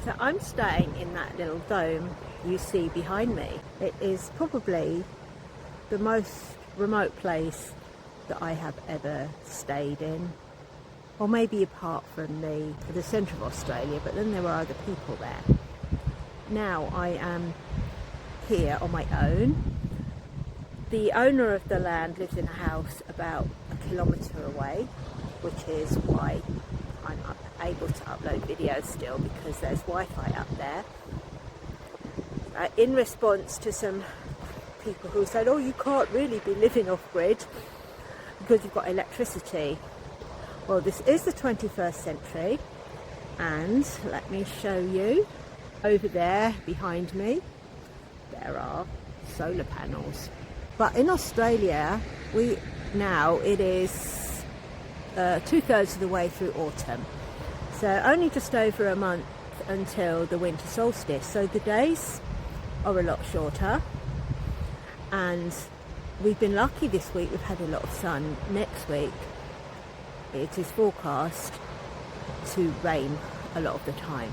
So I'm staying in that little dome you see behind me. It is probably the most remote place that I have ever stayed in, or maybe apart from the centre of Australia, but then there were other people there. Now I am here on my own. The owner of the land lives in a house about a kilometre away, which is why I'm able to upload videos still, because there's Wi-Fi up there. In response to some people who said, oh, you can't really be living off-grid because you've got electricity. Well, this is the 21st century, and let me show you. Over there behind me, there are solar panels. But in Australia, it is 2/3 of the way through autumn. So only just over a month until the winter solstice. So the days are a lot shorter, and we've been lucky this week. We've had a lot of sun. Next week it is forecast to rain a lot of the time.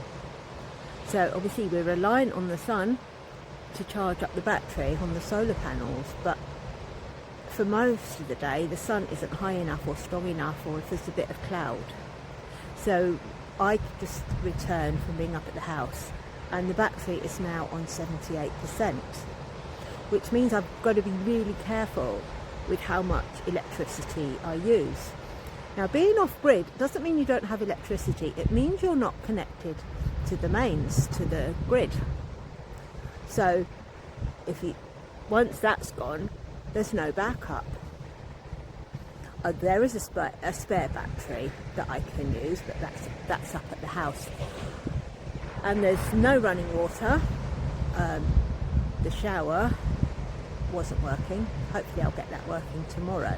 So obviously we're reliant on the sun to charge up the battery on the solar panels, but for most of the day the sun isn't high enough or strong enough, or if there's a bit of cloud. So I just returned from being up at the house, and the battery is now on 78%, which means I've got to be really careful with how much electricity I use. Now, being off-grid doesn't mean you don't have electricity. It means you're not connected to the mains, to the grid. So once that's gone, there's no backup. There is a spare battery that I can use, but that's up at the house. And there's no running water. The shower wasn't working. Hopefully I'll get that working tomorrow.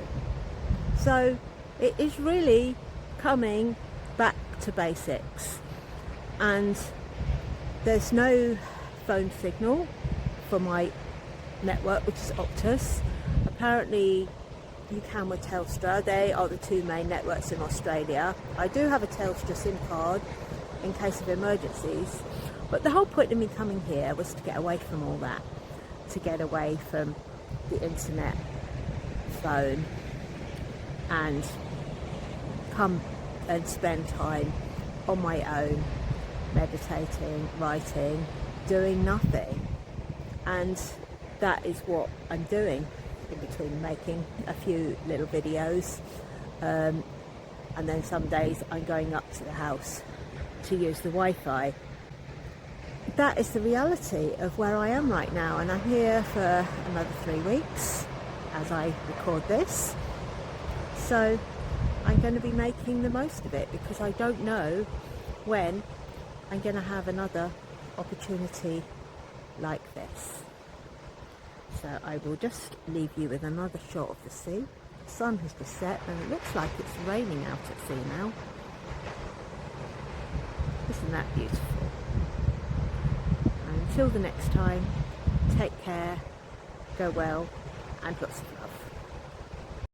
So it is really coming back to basics. And there's no phone signal for my network, which is Optus. Apparently you can with Telstra. They are the two main networks in Australia. I do have a Telstra SIM card in case of emergencies, but the whole point of me coming here was to get away from all that, to get away from the internet, phone, and come and spend time on my own, meditating, writing, doing nothing. And that is what I'm doing, in between making a few little videos, and then some days I'm going up to the house to use the Wi-Fi. That is the reality of where I am right now, and I'm here for another 3 weeks as I record this. So I'm going to be making the most of it, because I don't know when I'm going to have another opportunity like this. So I will just leave you with another shot of the sea. The sun has just set and it looks like it's raining out at sea now. Isn't that beautiful? And until the next time, take care, go well, and lots of